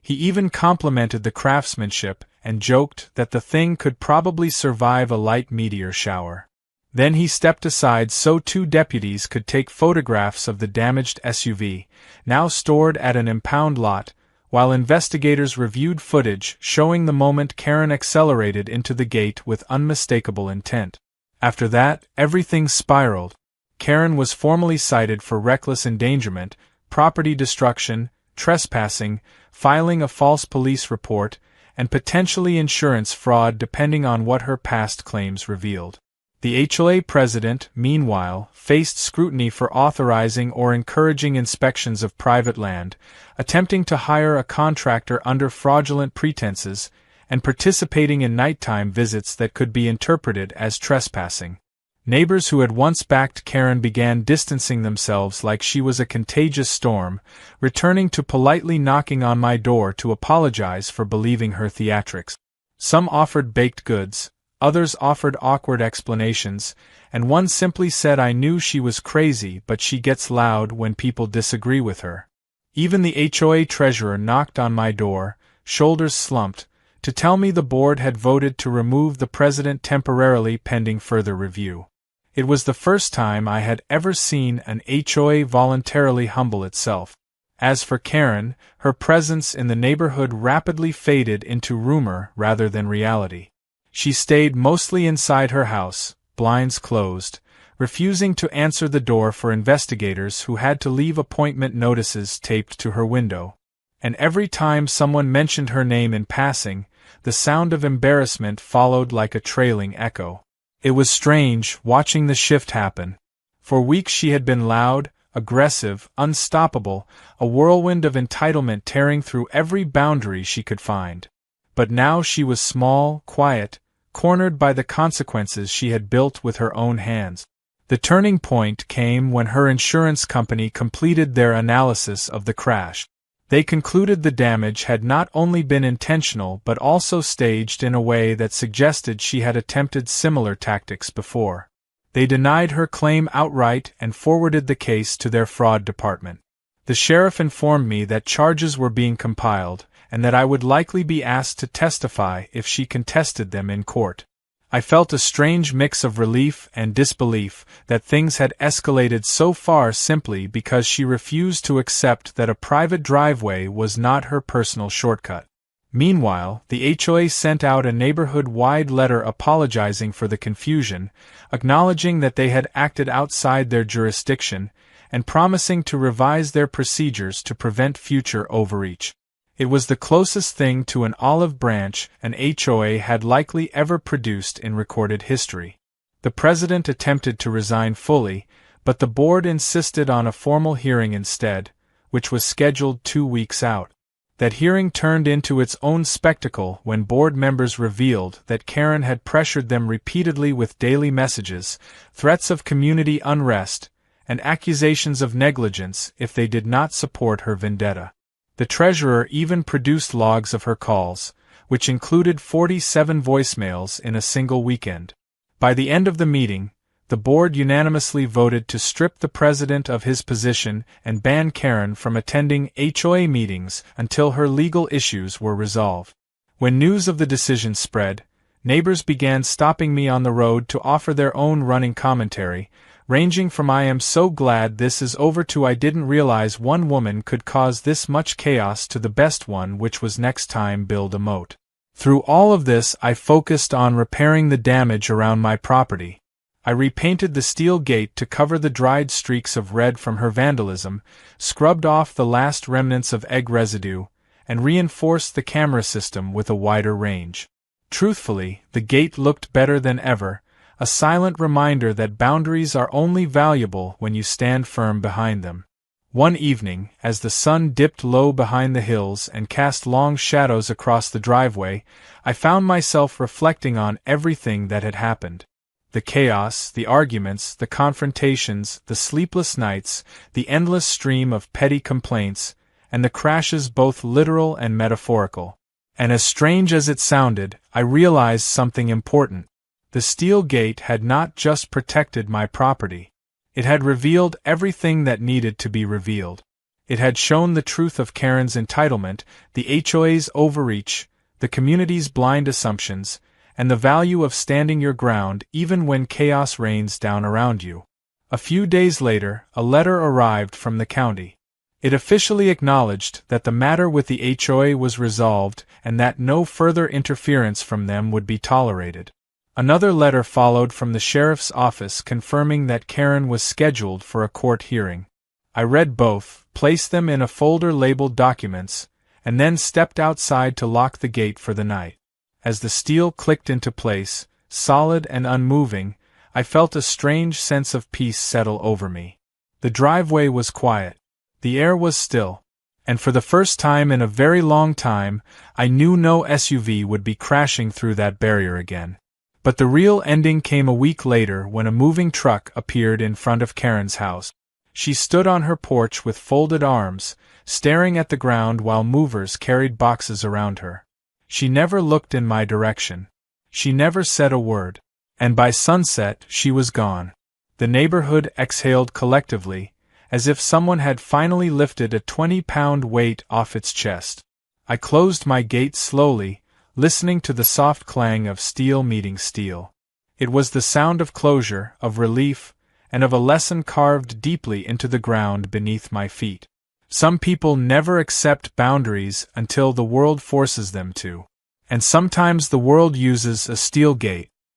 He even complimented the craftsmanship and joked that the thing could probably survive a light meteor shower. Then he stepped aside so 2 deputies could take photographs of the damaged SUV, now stored at an impound lot, while investigators reviewed footage showing the moment Karen accelerated into the gate with unmistakable intent. After that, everything spiraled. Karen was formally cited for reckless endangerment, property destruction, trespassing, filing a false police report, and potentially insurance fraud depending on what her past claims revealed. The HOA president, meanwhile, faced scrutiny for authorizing or encouraging inspections of private land, attempting to hire a contractor under fraudulent pretenses, and participating in nighttime visits that could be interpreted as trespassing. Neighbors who had once backed Karen began distancing themselves like she was a contagious storm, returning to politely knocking on my door to apologize for believing her theatrics. Some offered baked goods, others offered awkward explanations, and one simply said I knew she was crazy but she gets loud when people disagree with her. Even the HOA treasurer knocked on my door, shoulders slumped, to tell me the board had voted to remove the president temporarily pending further review. It was the first time I had ever seen an HOA voluntarily humble itself. As for Karen, her presence in the neighborhood rapidly faded into rumor rather than reality. She stayed mostly inside her house, blinds closed, refusing to answer the door for investigators who had to leave appointment notices taped to her window. And every time someone mentioned her name in passing, the sound of embarrassment followed like a trailing echo. It was strange, watching the shift happen. For weeks she had been loud, aggressive, unstoppable, a whirlwind of entitlement tearing through every boundary she could find. But now she was small, quiet, cornered by the consequences she had built with her own hands. The turning point came when her insurance company completed their analysis of the crash. They concluded the damage had not only been intentional but also staged in a way that suggested she had attempted similar tactics before. They denied her claim outright and forwarded the case to their fraud department. The sheriff informed me that charges were being compiled, and that I would likely be asked to testify if she contested them in court. I felt a strange mix of relief and disbelief that things had escalated so far simply because she refused to accept that a private driveway was not her personal shortcut. Meanwhile, the HOA sent out a neighborhood-wide letter apologizing for the confusion, acknowledging that they had acted outside their jurisdiction, and promising to revise their procedures to prevent future overreach. It was the closest thing to an olive branch an HOA had likely ever produced in recorded history. The president attempted to resign fully, but the board insisted on a formal hearing instead, which was scheduled 2 weeks out. That hearing turned into its own spectacle when board members revealed that Karen had pressured them repeatedly with daily messages, threats of community unrest, and accusations of negligence if they did not support her vendetta. The treasurer even produced logs of her calls, which included 47 voicemails in a single weekend. By the end of the meeting, the board unanimously voted to strip the president of his position and ban Karen from attending HOA meetings until her legal issues were resolved. When news of the decision spread, neighbors began stopping me on the road to offer their own running commentary, ranging from "I am so glad this is over" to "I didn't realize one woman could cause this much chaos" to the best one, which was "next time build a moat." Through all of this I focused on repairing the damage around my property. I repainted the steel gate to cover the dried streaks of red from her vandalism, scrubbed off the last remnants of egg residue, and reinforced the camera system with a wider range. Truthfully, the gate looked better than ever, a silent reminder that boundaries are only valuable when you stand firm behind them. One evening, as the sun dipped low behind the hills and cast long shadows across the driveway, I found myself reflecting on everything that had happened. The chaos, the arguments, the confrontations, the sleepless nights, the endless stream of petty complaints, and the crashes both literal and metaphorical. And as strange as it sounded, I realized something important. The steel gate had not just protected my property. It had revealed everything that needed to be revealed. It had shown the truth of Karen's entitlement, the HOA's overreach, the community's blind assumptions, and the value of standing your ground even when chaos rains down around you. A few days later, a letter arrived from the county. It officially acknowledged that the matter with the HOA was resolved and that no further interference from them would be tolerated. Another letter followed from the sheriff's office confirming that Karen was scheduled for a court hearing. I read both, placed them in a folder labeled Documents, and then stepped outside to lock the gate for the night. As the steel clicked into place, solid and unmoving, I felt a strange sense of peace settle over me. The driveway was quiet. The air was still. And for the first time in a very long time, I knew no SUV would be crashing through that barrier again. But the real ending came a week later when a moving truck appeared in front of Karen's house. She stood on her porch with folded arms, staring at the ground while movers carried boxes around her. She never looked in my direction. She never said a word. And by sunset, she was gone. The neighborhood exhaled collectively, as if someone had finally lifted a 20-pound weight off its chest. I closed my gate slowly, listening to the soft clang of steel meeting steel. It was the sound of closure, of relief, and of a lesson carved deeply into the ground beneath my feet. Some people never accept boundaries until the world forces them to. And sometimes the world uses a steel gate,